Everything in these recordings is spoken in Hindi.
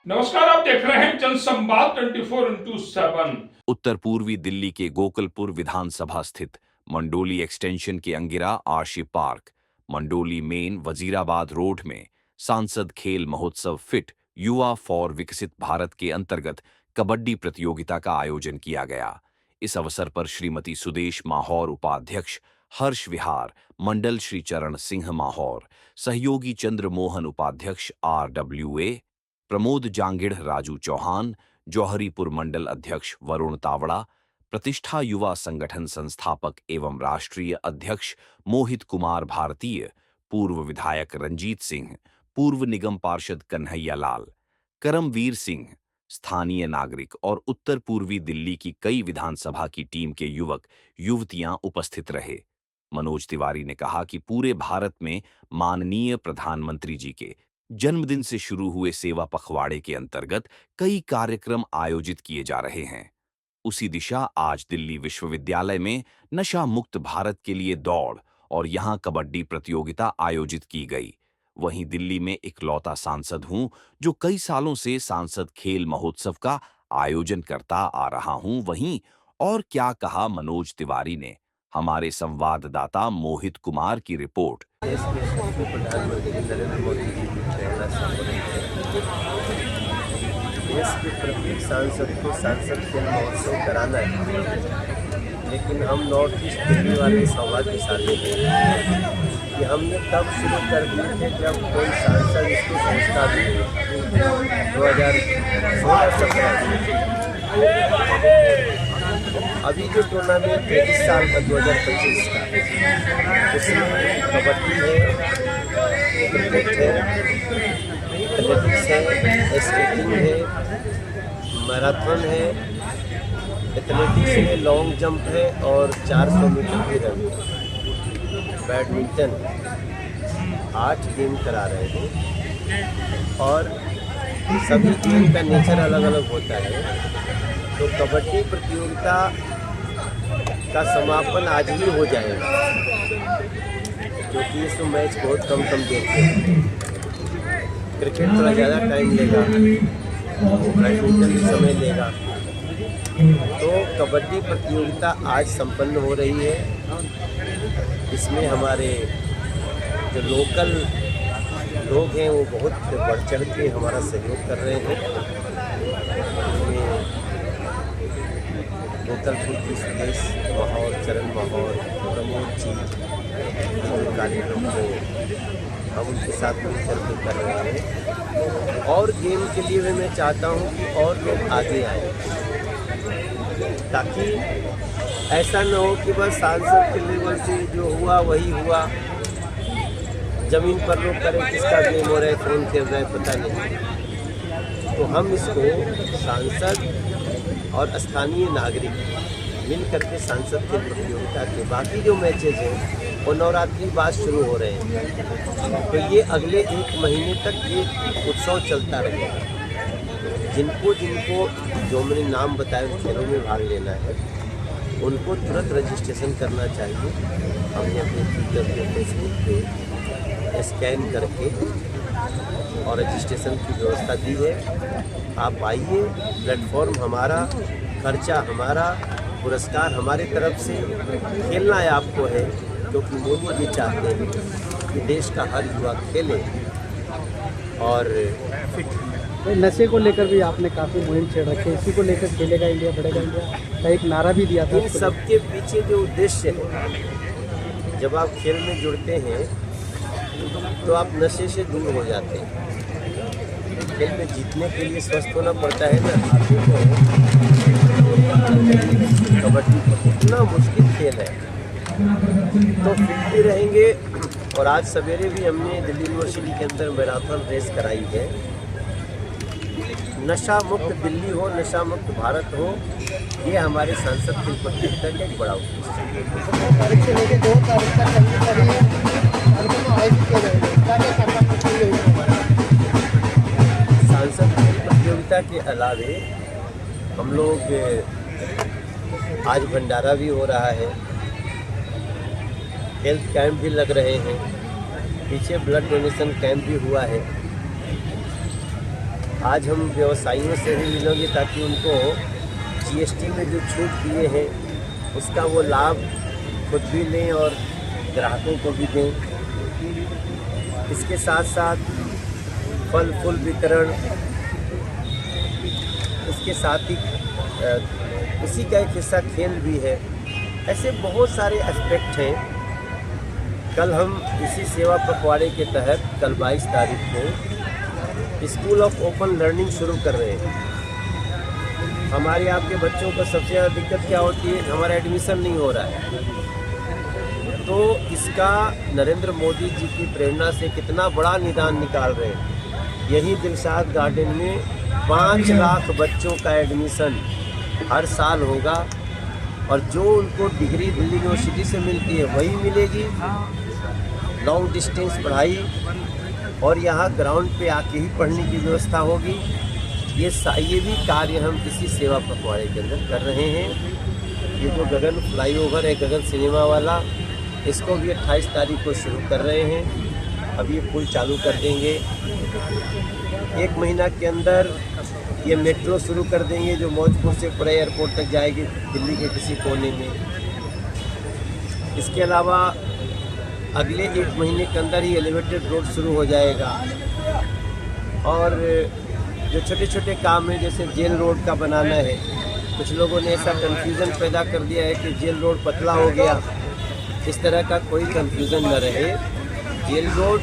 नमस्कार, आप देख रहे हैं जनसंवाद 24x7। उत्तर पूर्वी दिल्ली के गोकुलपुर विधानसभा स्थित मंडोली एक्सटेंशन के अंगिरा आरशी park, Mandoli main Wazirabad road में सांसद खेल महोत्सव फिट युवा फॉर विकसित भारत के अंतर्गत कबड्डी प्रतियोगिता का आयोजन किया गया। इस अवसर पर श्रीमती सुदेश माहौर उपाध्यक्ष, हर्ष विहार मंडल श्री चरण सिंह माहौर, सहयोगी चंद्र मोहन उपाध्यक्ष RWA, प्रमोद जांगिड़ राजू चौहान, जौहरीपुर मंडल अध्यक्ष वरुण तावड़ा, प्रतिष्ठा युवा संगठन संस्थापक एवं राष्ट्रीय अध्यक्ष मोहित कुमार भारतीय, पूर्व विधायक रंजीत सिंह, पूर्व निगम पार्षद कन्हैया लाल, करमवीर सिंह, स्थानीय नागरिक और उत्तर पूर्वी दिल्ली की कई विधानसभा की टीम के युवक युवतियां उपस्थित रहे। मनोज तिवारी ने कहा कि पूरे भारत में माननीय प्रधानमंत्री जी के जन्मदिन से शुरू हुए सेवा पखवाड़े के अंतर्गत कई कार्यक्रम आयोजित किए जा रहे हैं। उसी दिशा आज दिल्ली विश्वविद्यालय में नशा मुक्त भारत के लिए दौड़ और यहां कबड्डी प्रतियोगिता आयोजित की गई। वहीं दिल्ली में इकलौता सांसद हूं जो कई सालों से सांसद खेल महोत्सव का आयोजन करता आ रहा हूं। वहीं और क्या कहा मनोज तिवारी ने, हमारे संवाददाता मोहित कुमार की रिपोर्ट। देश के प्रधानमंत्री नरेंद्र मोदी जी की प्रेरणा से हो रही है। देश के प्रत्येक सांसद को सांसद खेल महोत्सव कराना है, लेकिन हम नॉर्थ ईस्ट दिल्ली वाले सौभाग्यशाली हैं कि हमने तब शुरू कर दिए थे जब कोई सांसद इसको सोचता भी 2016-17। अभी जो टूर्नामेंट 23 साल का 2025 का, उसमें कबड्डी है, क्रिकेट है, एथलेटिक्स है, स्केटिंग है, मैराथन है, एथलेटिक्स है, लॉन्ग जंप है और 400 मीटर की रनिंग, बैडमिंटन, 8 गेम करा रहे हैं और सभी गेम का नेचर अलग अलग होता है। तो कबड्डी प्रतियोगिता का समापन आज ही हो जाएगा, क्योंकि इस मैच बहुत कम देखते हैं। क्रिकेट थोड़ा ज़्यादा टाइम लेगा, बैडमिंटन भी समय लेगा। तो कबड्डी प्रतियोगिता आज संपन्न हो रही है। इसमें हमारे जो लोकल लोग हैं वो बहुत बढ़ चढ़ के हमारा सहयोग कर रहे हैं। गोकुलपुर की सुदेश माहौर, चरण माहौर, प्रमोद जी, जो कार्यक्रम को हम उनके साथ मिलकर के कर रहे हैं। और गेम के लिए भी मैं चाहता हूँ कि और लोग आगे आए, ताकि ऐसा न हो कि बस सांसद के लेवल से जो हुआ वही हुआ, ज़मीन पर लोग करें किसका गेम हो रहा है, कौन खेल रहा है पता नहीं। तो हम इसको सांसद और स्थानीय नागरिक मिल करके सांसद के प्रतियोगिता के बाकी जो मैचेज हैं वो नवरात्रि बाद शुरू हो रहे हैं। तो ये अगले 1 महीने तक ये उत्सव चलता रहेगा। जिनको जो मैंने नाम बताए उन खेलों में भाग लेना है, उनको तुरंत रजिस्ट्रेशन करना चाहिए। हमने अपने ट्विटर पे, फेसबुक पे स्कैन करके और रजिस्ट्रेशन की व्यवस्था दी है। आप आइए, प्लेटफॉर्म हमारा, खर्चा हमारा, पुरस्कार हमारे तरफ से, खेलना है आपको है, क्योंकि मोदी जी चाहते हैं कि देश का हर युवा खेले और फिट। नशे को लेकर भी आपने काफ़ी मुहिम छेड़ रखी है, इसी को लेकर खेलेगा इंडिया बढ़ेगा इंडिया का एक नारा भी दिया था। इन सबके पीछे जो उद्देश्य है, जब आप खेल में जुड़ते हैं तो आप नशे से दूर हो जाते हैं। खेल में जीतने के लिए स्वस्थ होना पड़ता है ना। कबड्डी इतना मुश्किल खेल है, तो फिट भी रहेंगे। और आज सवेरे भी हमने दिल्ली यूनिवर्सिटी के अंदर मैराथन रेस कराई है। नशा मुक्त दिल्ली हो, नशा मुक्त भारत हो, ये हमारे सांसद खेल प्रतियोगिता का एक बड़ा उद्देश्य है। सांसद खेल प्रतियोगिता के अलावे हम लोग आज भंडारा भी हो रहा है, हेल्थ कैंप भी लग रहे हैं, पीछे ब्लड डोनेशन कैंप भी हुआ है। आज हम व्यवसायियों से भी मिलेंगे ताकि उनको जीएसटी में जो छूट दिए हैं उसका वो लाभ खुद भी लें और ग्राहकों को भी दें। इसके साथ साथ फल फूल वितरण, इसके साथ ही उसी का एक हिस्सा खेल भी है। ऐसे बहुत सारे एस्पेक्ट हैं। कल हम इसी सेवा पखवाड़े के तहत कल 22 तारीख को स्कूल ऑफ ओपन लर्निंग शुरू कर रहे हैं। हमारे आपके बच्चों को सबसे ज़्यादा दिक्कत क्या होती है, हमारा एडमिशन नहीं हो रहा है। तो इसका नरेंद्र मोदी जी की प्रेरणा से कितना बड़ा निदान निकाल रहे हैं। यही दिलशाद गार्डन में 5 लाख बच्चों का एडमिशन हर साल होगा और जो उनको डिग्री दिल्ली यूनिवर्सिटी से मिलती है वही मिलेगी। लॉन्ग डिस्टेंस पढ़ाई और यहाँ ग्राउंड पे आके ही पढ़ने की व्यवस्था होगी। ये भी कार्य हम इसी सेवा पखवाड़े के अंदर कर रहे हैं। ये जो गगन फ्लाईओवर है, गगन सिनेमा वाला, इसको भी 28 तारीख को शुरू कर रहे हैं। अब ये पुल चालू कर देंगे। 1 महीना के अंदर ये मेट्रो शुरू कर देंगे जो मौजपुर से पूरे एयरपोर्ट तक जाएगी दिल्ली के किसी कोने में। इसके अलावा अगले 1 महीने के अंदर ही एलिवेटेड रोड शुरू हो जाएगा। और जो छोटे छोटे काम हैं जैसे जेल रोड का बनाना है, कुछ लोगों ने ऐसा कन्फ्यूज़न पैदा कर दिया है कि जेल रोड पतला हो गया। इस तरह का कोई कन्फ्यूज़न न रहे। जेल रोड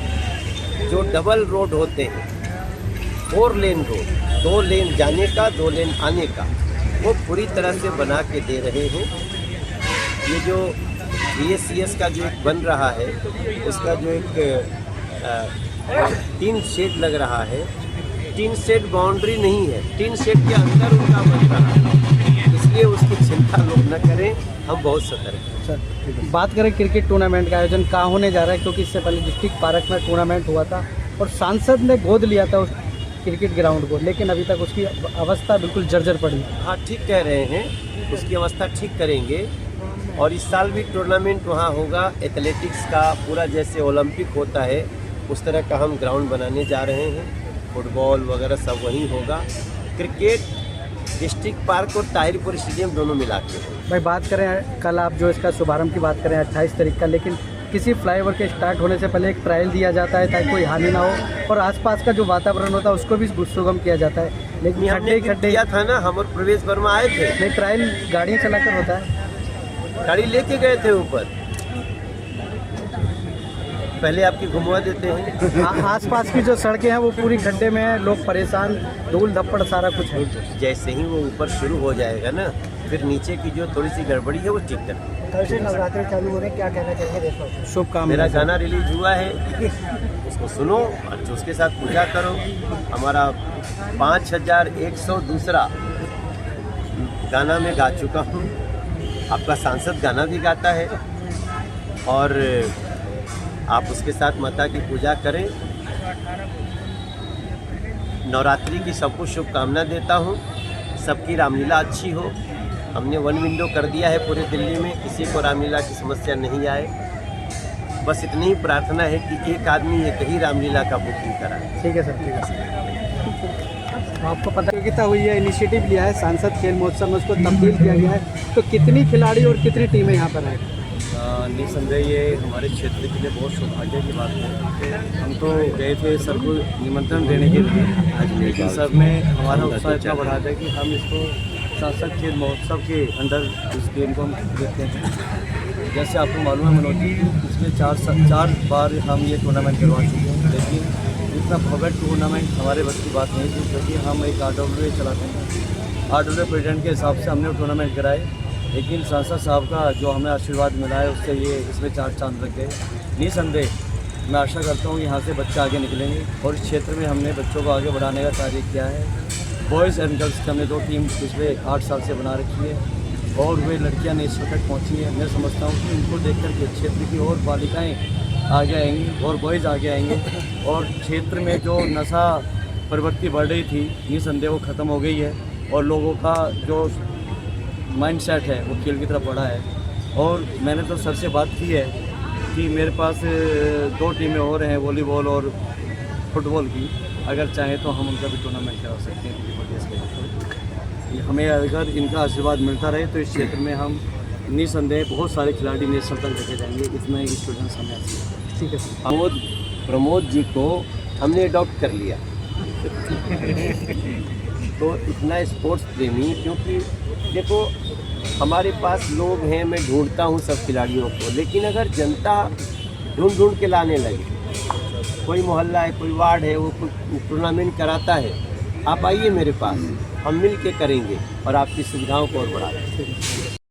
जो डबल रोड होते हैं, 4 लेन रोड, 2 लेन जाने का 2 लेन आने का, वो पूरी तरह से बना के दे रहे हैं। ये जो BSCS का जो एक बन रहा है उसका जो एक 3 शेड लग रहा है, 3 शेड बाउंड्री नहीं है, 3 शेड के अंदर उनका बन रहा है, इसलिए उसकी चिंता लोग न करें। हम बहुत सतर्क हैं। सर, बात करें क्रिकेट टूर्नामेंट का आयोजन कहाँ होने जा रहा है, क्योंकि इससे पहले डिस्ट्रिक्ट पार्क में टूर्नामेंट हुआ था और सांसद ने गोद लिया था उस क्रिकेट ग्राउंड को, लेकिन अभी तक उसकी अवस्था बिल्कुल जर्जर पड़ी है। हाँ, ठीक कह रहे हैं, उसकी अवस्था ठीक करेंगे। और इस साल भी टूर्नामेंट वहाँ होगा एथलेटिक्स का, पूरा जैसे ओलंपिक होता है उस तरह का हम ग्राउंड बनाने जा रहे हैं। फुटबॉल वगैरह सब वहीं होगा। क्रिकेट डिस्ट्रिक्ट पार्क और ताहिरपुर स्टेडियम दोनों मिला के। भाई बात करें कल आप जो इसका शुभारंभ की बात करें 28 तारीख का, लेकिन किसी फ्लाईओवर के स्टार्ट होने से पहले एक ट्रायल दिया जाता है ताकि कोई हानि ना हो और आसपास का जो वातावरण होता है उसको भी सुगम किया जाता है। लेकिन हमने किया था ना, हम और प्रवेश वर्मा आए थे। नहीं, ट्रायल गाड़ियाँ चलाकर होता है, गाड़ी लेके गए थे ऊपर, पहले आपकी घुमवा देते हैं। आसपास की जो सड़कें हैं वो पूरी खड्डे में हैं, लोग परेशान, धूल धप्पड़ सारा कुछ है। जैसे ही वो ऊपर शुरू हो जाएगा ना, फिर नीचे की जो थोड़ी सी गड़बड़ी है वो ठीक कर। कल से नवरात्रि चालू हो रहे हैं, क्या कहना चाहिए? शुभकामनाएं। मेरा गाना रिलीज हुआ है, उसको सुनो और उसके साथ पूजा करो। हमारा 5102 गाना मैं गा चुका हूँ। आपका सांसद गाना भी गाता है और आप उसके साथ माता की पूजा करें। नवरात्रि की सबको शुभकामना देता हूँ। सबकी रामलीला अच्छी हो। हमने 1 विंडो कर दिया है पूरे दिल्ली में, किसी को रामलीला की समस्या नहीं आए। बस इतनी ही प्रार्थना है कि एक आदमी एक ही रामलीला का बुकिंग कराए। ठीक है सर, ठीक है सर। आपको पता प्रतियोगिता हुई है, इनिशिएटिव लिया है सांसद खेल महोत्सव में, उसको तब्दील किया गया है, तो कितनी खिलाड़ी और कितनी टीमें यहाँ पर हैं? निसंदेह ये हमारे क्षेत्र के लिए बहुत सौभाग्य की बात है। हम तो गए थे सर को निमंत्रण देने के लिए, लेकिन सर ने हमारा उत्साह इतना बढ़ा दिया कि हम इसको सांसद खेल महोत्सव के अंदर इस गेम को हम देते हैं। जैसे आपको मालूम है मनोज जी, पिछले 4 बार हम ये टूर्नामेंट करवा चुके हैं, लेकिन इतना भव्य टूर्नामेंट हमारे बस की बात नहीं थी, क्योंकि हम एक RWA चलाते हैं। RWA प्रेसिडेंट के हिसाब से हमने टूर्नामेंट कराए, लेकिन सांसद साहब का जो हमें आशीर्वाद मिला है उससे ये इसमें 4 चांद लग गए। निसंदेह मैं आशा करता हूँ यहाँ से बच्चे आगे निकलेंगे और इस क्षेत्र में हमने बच्चों को आगे बढ़ाने का कार्य किया है। बॉयज़ एंड गर्ल्स की हमने 2 टीम पिछले 8 साल से बना रखी है और वे लड़कियाँ इस वक्त पहुँची हैं। मैं समझता हूँ कि इनको देख कर के क्षेत्र की और बालिकाएँ आगे आएंगी और बॉयज़ आगे आएंगे और क्षेत्र में जो नशा प्रवृत्ति बढ़ रही थी निसंदेह वो ख़त्म हो गई है और लोगों का जो माइंडसेट है वो खेल की तरफ बढ़ा है। और मैंने तो सर से बात की है कि मेरे पास 2 टीमें और हैं, वॉलीबॉल और फुटबॉल की, अगर चाहे तो हम उनका भी टूर्नामेंट करा सकते हैं प्रदेश के। हमें अगर इनका आशीर्वाद मिलता रहे तो इस क्षेत्र में हम निसंदेह बहुत सारे खिलाड़ी नेशनल तक लेके जाएंगे। इतना ही स्टूडेंट्स हमें ठीक है सर। प्रमोद जी को हमने अडॉप्ट कर लिया तो इतना स्पोर्ट्स प्रेमी, क्योंकि देखो हमारे पास लोग हैं, मैं ढूंढता हूँ सब खिलाड़ियों को, लेकिन अगर जनता ढूंढ के लाने लगे, कोई मोहल्ला है, कोई वार्ड है, वो कोई टूर्नामेंट कराता है, आप आइए मेरे पास, हम मिल के करेंगे और आपकी सुविधाओं को और बढ़ा देंगे।